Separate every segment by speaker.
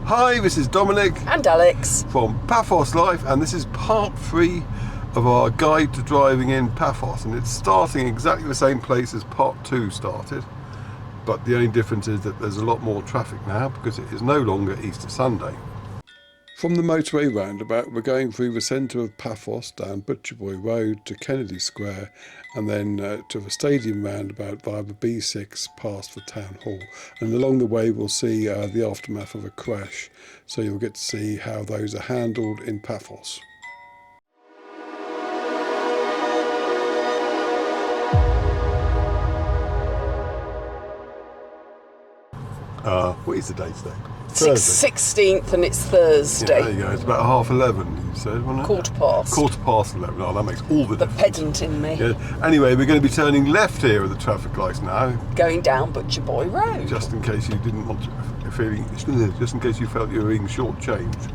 Speaker 1: Hi, this is Dominic
Speaker 2: and Alex
Speaker 1: from Paphos Life, and this is part 3 of our guide to driving in Paphos, and it's starting exactly the same place as part 2 started, but the only difference is that there's a lot more traffic now because it is no longer Easter Sunday. From the Motorway Roundabout, we're going through the centre of Paphos down Butcherboy Road to Kennedy Square, and then to the Stadium Roundabout via the B6 past the Town Hall. And along the way we'll see the aftermath of a crash, so you'll get to see how those are handled in Paphos. What is the date today?
Speaker 2: 16th, and it's Thursday.
Speaker 1: Yeah, there you go. It's about 11:30, you said, wasn't it?
Speaker 2: Quarter past
Speaker 1: 11. Oh, that makes all the difference.
Speaker 2: The pedant in me.
Speaker 1: Yeah. Anyway, we're going to be turning left here at the traffic lights now.
Speaker 2: Going down Butcherboy Road.
Speaker 1: Just in case you didn't want to, just in case you felt you were being shortchanged.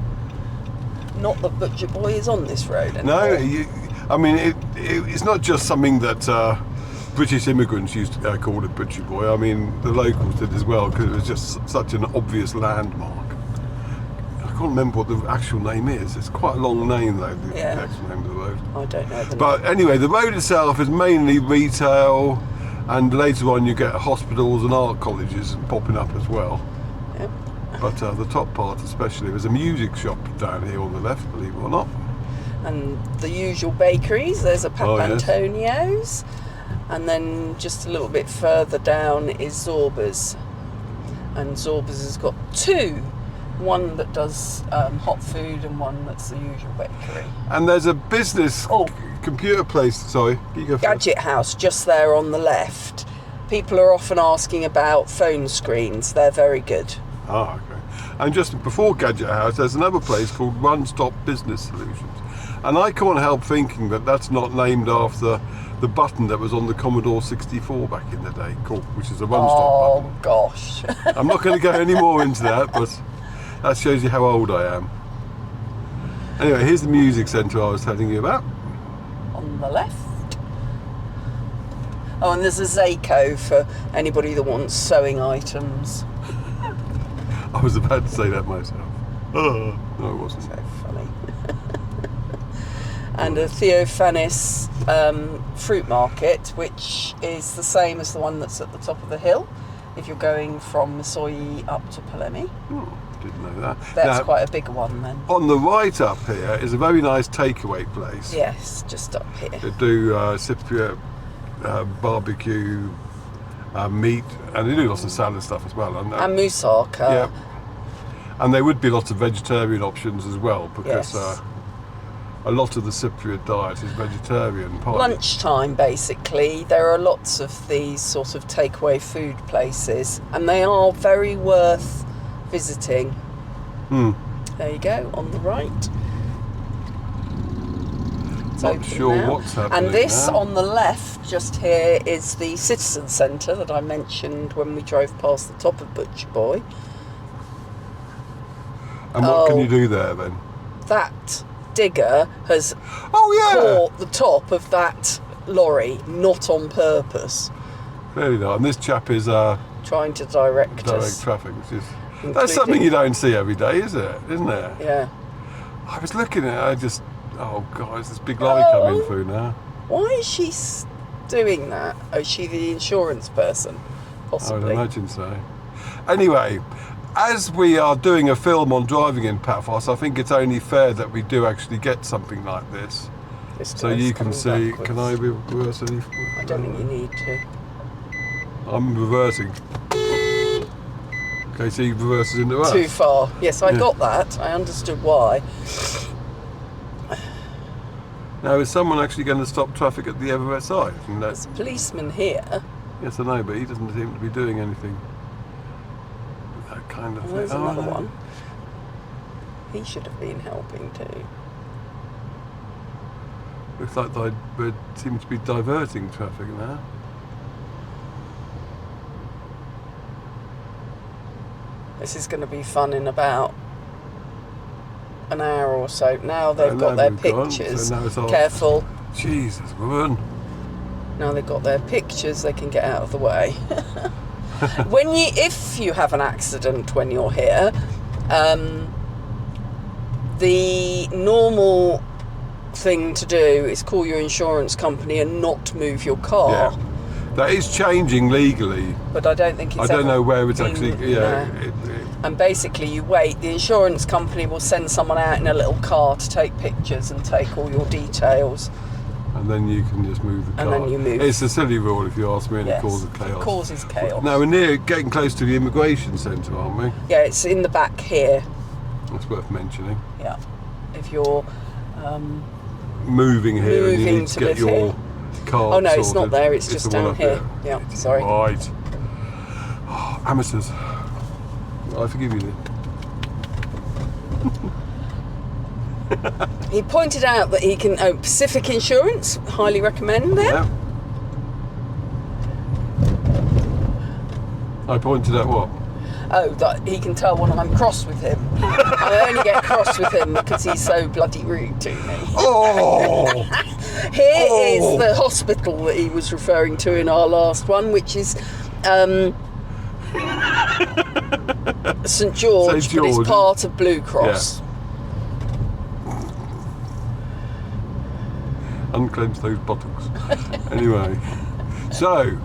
Speaker 2: Not that Butcherboy is on this road anymore.
Speaker 1: No, I mean, it's not just something that British immigrants used to call it Butcherboy. I mean, the locals did as well, because it was just such an obvious landmark. I can't remember what the actual name is. It's quite a long name, though, the actual name of the road.
Speaker 2: I don't know the name.
Speaker 1: But anyway, the road itself is mainly retail, and later on you get hospitals and art colleges popping up as well.
Speaker 2: Yep.
Speaker 1: But the top part especially, there's a music shop down here on the left, believe it or not. And
Speaker 2: the usual bakeries. There's a Papantonio's.
Speaker 1: Yes.
Speaker 2: And then just a little bit further down is Zorba's. And Zorba's has got two. One that does hot food and one that's the usual bakery.
Speaker 1: And there's a business computer place, sorry. You go
Speaker 2: Gadget House, just there on the left. People are often asking about phone screens. They're very good.
Speaker 1: Ah, okay. And just before Gadget House, there's another place called One Stop Business Solutions. And I can't help thinking that that's not named after the button that was on the Commodore 64 back in the day, which is a one-stop button.
Speaker 2: Oh, gosh.
Speaker 1: I'm not going to go any more into that, but that shows you how old I am. Anyway, here's the music centre I was telling you about.
Speaker 2: On the left. Oh, and there's a Zayco for anybody that wants sewing items.
Speaker 1: I was about to say that myself. No, it wasn't.
Speaker 2: So funny. And a Theophanis fruit market, which is the same as the one that's at the top of the hill if you're going from Missoyi up to Polemi.
Speaker 1: Oh, didn't know that.
Speaker 2: That's
Speaker 1: now,
Speaker 2: quite a big one then.
Speaker 1: On the right up here is a very nice takeaway place.
Speaker 2: Yes, just up here.
Speaker 1: They do Cypriot barbecue, meat, and they do lots of salad stuff as well.
Speaker 2: And moussaka.
Speaker 1: Yeah. And there would be lots of vegetarian options as well, because a lot of the Cypriot diet is vegetarian.
Speaker 2: Lunchtime, basically, there are lots of these sort of takeaway food places, and they are very worth visiting. There you go, on the right. It's
Speaker 1: not sure
Speaker 2: now.
Speaker 1: What's happening.
Speaker 2: And this
Speaker 1: now.
Speaker 2: On the left, just here, is the Citizen Centre that I mentioned when we drove past the top of Butcherboy.
Speaker 1: And what can you do there then?
Speaker 2: That digger has caught the top of that lorry, not on purpose.
Speaker 1: Very nice. And this chap is
Speaker 2: trying to direct
Speaker 1: traffic, which is that's something you don't see every day, isn't it?
Speaker 2: Yeah.
Speaker 1: I was looking at it, oh God, there's this big lorry coming through now.
Speaker 2: Why is she doing that? Is she the insurance person? Possibly.
Speaker 1: I would imagine so. Anyway, as we are doing a film on driving in Paphos, I think it's only fair that we do actually get something like this. So you can see, backwards. Can I reverse any?
Speaker 2: I don't think you need to.
Speaker 1: I'm reversing. Okay, so he reverses into us.
Speaker 2: Too far. Yes, I got that. I understood why.
Speaker 1: Now, is someone actually going to stop traffic at the other side?
Speaker 2: There's a policeman here.
Speaker 1: Yes, I know, but he doesn't seem to be doing anything. That kind of thing.
Speaker 2: There's another one. He should have been helping too.
Speaker 1: Looks like they seem to be diverting traffic now.
Speaker 2: This is going to be fun in about an hour or so. Now they've got their pictures. So careful.
Speaker 1: Jesus, woman.
Speaker 2: Now they've got their pictures, they can get out of the way. If you have an accident when you're here, The normal thing to do is call your insurance company and not move your car.
Speaker 1: Yeah. That is changing legally.
Speaker 2: But I don't think it's
Speaker 1: I don't know where it's
Speaker 2: been,
Speaker 1: actually. Yeah.
Speaker 2: And basically, you wait. The insurance company will send someone out in a little car to take pictures and take all your details.
Speaker 1: And then you can just move the car.
Speaker 2: And then you move.
Speaker 1: It's a silly rule, if you ask me, and
Speaker 2: Yes,
Speaker 1: it causes chaos.
Speaker 2: It causes chaos.
Speaker 1: Now we're getting close to the immigration centre, aren't we?
Speaker 2: Yeah, it's in the back here.
Speaker 1: That's worth mentioning.
Speaker 2: Yeah. If you're
Speaker 1: moving here and you
Speaker 2: moving
Speaker 1: need to
Speaker 2: to
Speaker 1: get
Speaker 2: live
Speaker 1: your
Speaker 2: here.
Speaker 1: car
Speaker 2: Oh no, it's
Speaker 1: sorted.
Speaker 2: not there. It's just
Speaker 1: the one
Speaker 2: down
Speaker 1: up
Speaker 2: here.
Speaker 1: there.
Speaker 2: Yeah, sorry.
Speaker 1: Right. Oh, amateurs. I forgive you then.
Speaker 2: He pointed out that he can. Pacific Insurance, highly recommend there.
Speaker 1: Yeah. I pointed out what?
Speaker 2: Oh, that he can tell when I'm cross with him. I only get cross with him because he's so bloody rude to me.
Speaker 1: Oh!
Speaker 2: Here is the hospital that he was referring to in our last one, which is St George, but it's part of Blue Cross.
Speaker 1: Yeah. Unclench those buttocks. Anyway, so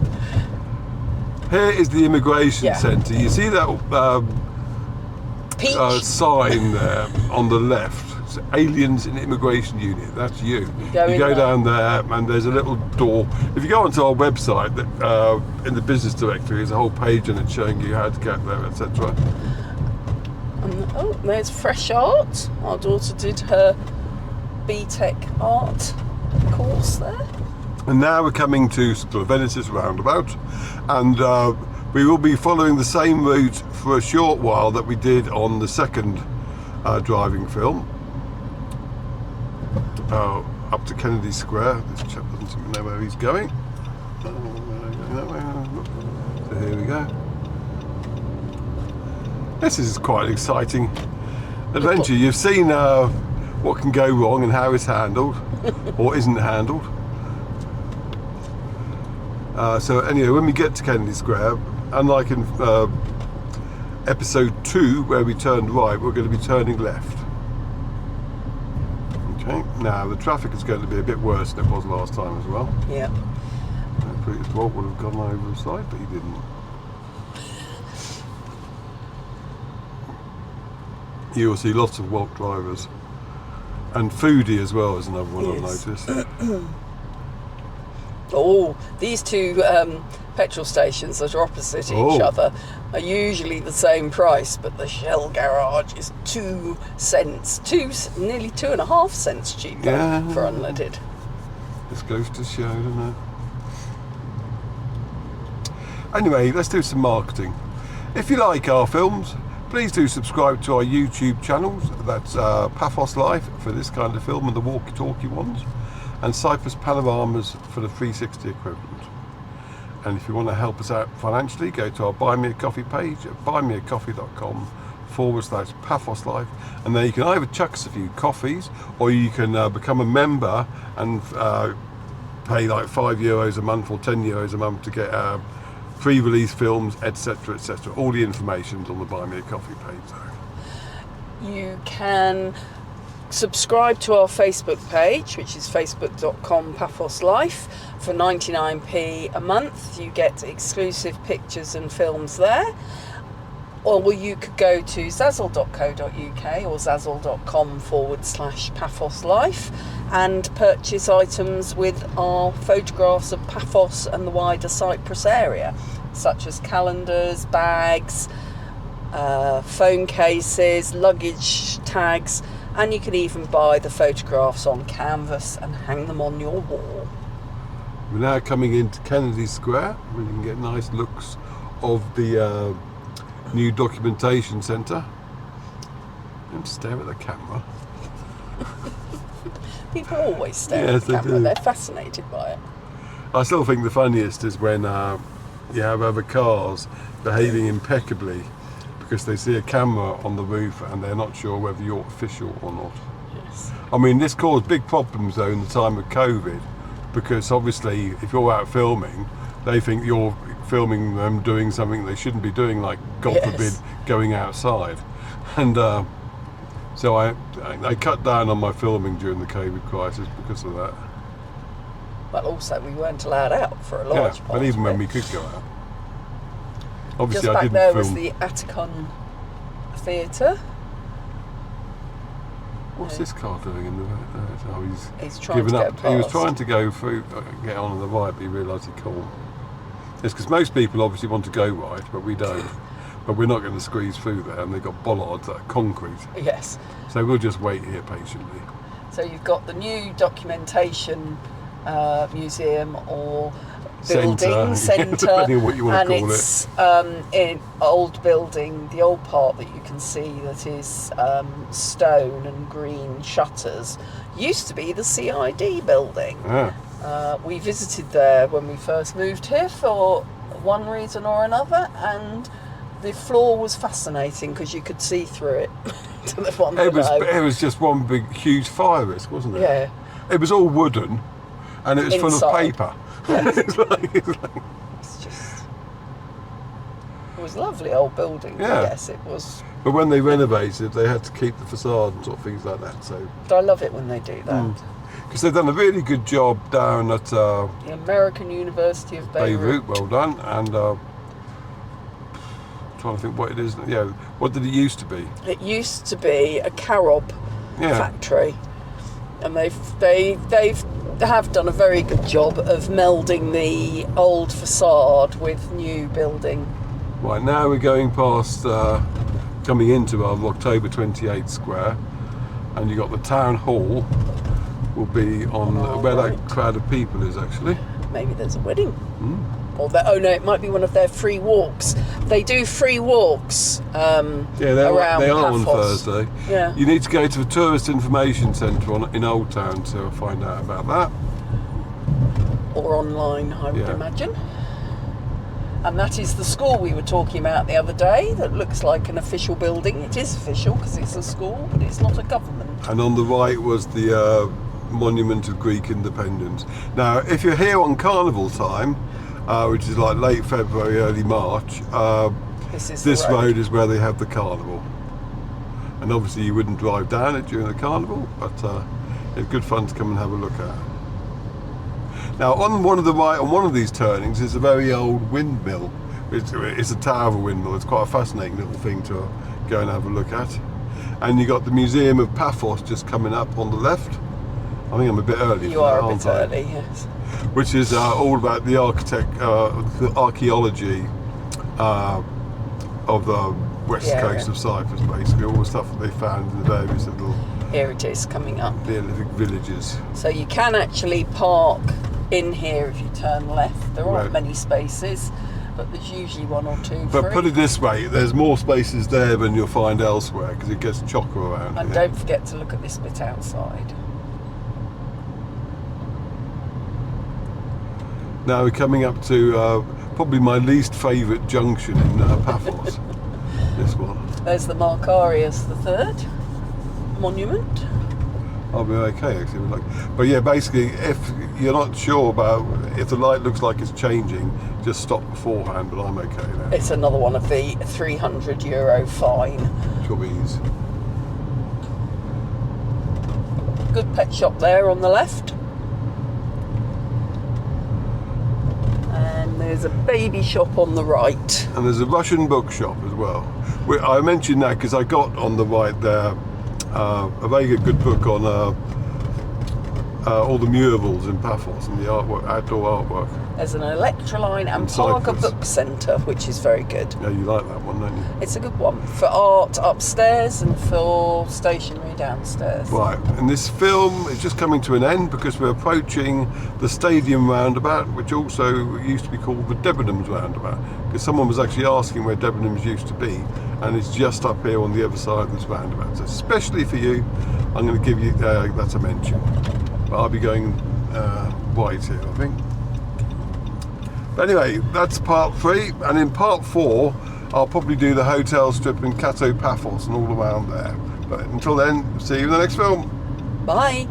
Speaker 1: here is the immigration centre. You see that sign there on the left? It's Aliens in Immigration Unit. That's you. You go down there, and there's a little door. If you go onto our website, in the business directory, there's a whole page on it showing you how to get there, etc.
Speaker 2: Oh, there's Fresh Art. Our daughter did her BTEC art course there.
Speaker 1: And now we're coming to Venice's Roundabout, and we will be following the same route for a short while that we did on the second driving film, up to Kennedy Square. This chap doesn't seem to know where he's going. So here we go. This is quite an exciting adventure. You've seen what can go wrong and how it's handled or isn't handled. So anyway, when we get to Kennedy Square, unlike in episode 2 where we turned right, we're going to be turning left. Okay, now the traffic is going to be a bit worse than it was last time as well.
Speaker 2: Yeah.
Speaker 1: Pretty well would have gone over the side, but he didn't. You will see lots of Walt drivers. And foodie as well is another one I've noticed.
Speaker 2: Oh, these two petrol stations that are opposite each other are usually the same price, but the Shell garage is 2 cents, nearly 2.5 cents cheaper for unleaded.
Speaker 1: This goes to show, doesn't it? Anyway, let's do some marketing. If you like our films, please do subscribe to our YouTube channels. That's Paphos Life for this kind of film and the walkie-talkie ones, and Cyprus Panoramas for the 360 equivalent. And if you want to help us out financially, go to our Buy Me a Coffee page at buymeacoffee.com/Paphos Life, and there you can either chuck us a few coffees, or you can become a member and pay like €5 a month or €10 a month to get pre-release films, etc, etc. All the information's on the Buy Me a Coffee page though.
Speaker 2: You can subscribe to our Facebook page, which is facebook.com/Paphos Life. For 99p a month, you get exclusive pictures and films there. Or you could go to zazzle.co.uk or zazzle.com/Paphos Life and purchase items with our photographs of Paphos and the wider Cyprus area, such as calendars, bags, phone cases, luggage tags, and you can even buy the photographs on canvas and hang them on your wall.
Speaker 1: We're now coming into Kennedy Square, where you can get nice looks of the new documentation centre. Don't stare at the camera.
Speaker 2: People always stare at the camera. They're fascinated by it.
Speaker 1: I still think the funniest is when you have other cars behaving impeccably because they see a camera on the roof and they're not sure whether you're official or not.
Speaker 2: Yes.
Speaker 1: I mean, this caused big problems though in the time of COVID, because obviously if you're out filming, they think you're filming them doing something they shouldn't be doing, like God forbid going outside. And so I cut down on my filming during the COVID crisis because of that.
Speaker 2: But also we weren't allowed out for a large part.
Speaker 1: But even
Speaker 2: of
Speaker 1: when
Speaker 2: it.
Speaker 1: we could go out. Obviously
Speaker 2: Just
Speaker 1: I
Speaker 2: back
Speaker 1: didn't
Speaker 2: there
Speaker 1: film.
Speaker 2: was the Atticon Theatre.
Speaker 1: What's this car doing in the oh,
Speaker 2: He's trying
Speaker 1: given
Speaker 2: to
Speaker 1: up.
Speaker 2: go past.
Speaker 1: He was trying to go through, get on the right, but he realised he can't. It's because most people obviously want to go right, but we don't. But we're not going to squeeze through there, and they've got bollards that are concrete.
Speaker 2: Yes.
Speaker 1: So we'll just wait here patiently.
Speaker 2: So you've got the new documentation museum or building centre,
Speaker 1: depending on what you want to
Speaker 2: and
Speaker 1: call
Speaker 2: it's in old building, the old part that you can see that is stone and green shutters. Used to be the CID building.
Speaker 1: Yeah.
Speaker 2: We visited there when we first moved here for one reason or another, and the floor was fascinating because you could see through it to the one
Speaker 1: It
Speaker 2: below.
Speaker 1: was just one big, huge fire risk, wasn't it?
Speaker 2: Yeah.
Speaker 1: It was all wooden, and it was full of
Speaker 2: Inside.
Speaker 1: paper.
Speaker 2: Yes.
Speaker 1: It's like,
Speaker 2: It's just, it was a lovely old building.
Speaker 1: Yeah.
Speaker 2: Yes, it was.
Speaker 1: but when they renovated, they had to keep the facade and sort of things like that. So,
Speaker 2: But I love it when they do that.
Speaker 1: because they've done a really good job down at
Speaker 2: The American University of Beirut.
Speaker 1: Beirut, well done, and trying to think what it is. Yeah, what did it used to be?
Speaker 2: It used to be a carob
Speaker 1: Yeah.
Speaker 2: factory, and they've done a very good job of melding the old facade with new building.
Speaker 1: Right, now we're going past, coming into our October 28th square, and you've got the town hall will be on
Speaker 2: our
Speaker 1: where
Speaker 2: right.
Speaker 1: that crowd of people is actually.
Speaker 2: Maybe there's a wedding. Or oh no, it might be one of their free walks. They do free walks
Speaker 1: Yeah,
Speaker 2: around
Speaker 1: they are on
Speaker 2: Paphos.
Speaker 1: Thursday.
Speaker 2: Yeah.
Speaker 1: You need to go to the Tourist Information Centre in Old Town to find out about that.
Speaker 2: Or online, I would
Speaker 1: Yeah.
Speaker 2: imagine. And that is the school we were talking about the other day that looks like an official building. It is official because it's a school, but it's not a government.
Speaker 1: And on the right was the Monument of Greek Independence. Now, if you're here on Carnival time, which is like late February, early March,
Speaker 2: This
Speaker 1: this road is where they have the carnival. And obviously you wouldn't drive down it during the carnival, but it's good fun to come and have a look at. Now, on one of the right, on one of these turnings, is a very old windmill. It's a tower of a windmill. It's quite a fascinating little thing to go and have a look at. And you got the Museum of Paphos just coming up on the left. I think I'm a bit early.
Speaker 2: You
Speaker 1: for
Speaker 2: are
Speaker 1: that,
Speaker 2: a
Speaker 1: aren't
Speaker 2: bit
Speaker 1: I?
Speaker 2: early, yes.
Speaker 1: Which is all about the the archaeology of the west
Speaker 2: Yeah.
Speaker 1: coast of Cyprus, basically all the stuff that they found in the various little
Speaker 2: Here it is coming up.
Speaker 1: Neolithic villages.
Speaker 2: So you can actually park in here if you turn left. There aren't
Speaker 1: Right.
Speaker 2: many spaces, but there's usually one or two
Speaker 1: But
Speaker 2: free.
Speaker 1: put it this way, there's more spaces there than you'll find elsewhere because it gets chocker around
Speaker 2: And
Speaker 1: here.
Speaker 2: don't forget to look at this bit outside.
Speaker 1: Now we're coming up to probably my least favourite junction in Paphos. This one.
Speaker 2: There's the Marcarius III monument.
Speaker 1: I'll be okay actually. But yeah, basically, if you're not sure about if the light looks like it's changing, just stop beforehand. But I'm okay now.
Speaker 2: It's another one of the €300 fine.
Speaker 1: Sure ease.
Speaker 2: Good pet shop there on the left. And there's a baby shop on the right.
Speaker 1: And there's a Russian bookshop as well. I mentioned that because I got on the right there a very good book on all the murals in Paphos and the artwork, outdoor artwork.
Speaker 2: There's an Electroline and
Speaker 1: In
Speaker 2: Parker
Speaker 1: Cyprus.
Speaker 2: Book Centre, which is very good.
Speaker 1: Yeah, you like that one, don't you?
Speaker 2: It's a good one for art upstairs and for stationery downstairs.
Speaker 1: Right, and this film is just coming to an end because we're approaching the Stadium Roundabout, which also used to be called the Debenhams Roundabout, because someone was actually asking where Debenhams used to be, and it's just up here on the other side of this roundabout. So especially for you, I'm going to give you that a mention. But I'll be going right here, I think. But anyway, that's part 3, and in part 4, I'll probably do the hotel strip in Paphos and all around there. But until then, see you in the next film.
Speaker 2: Bye.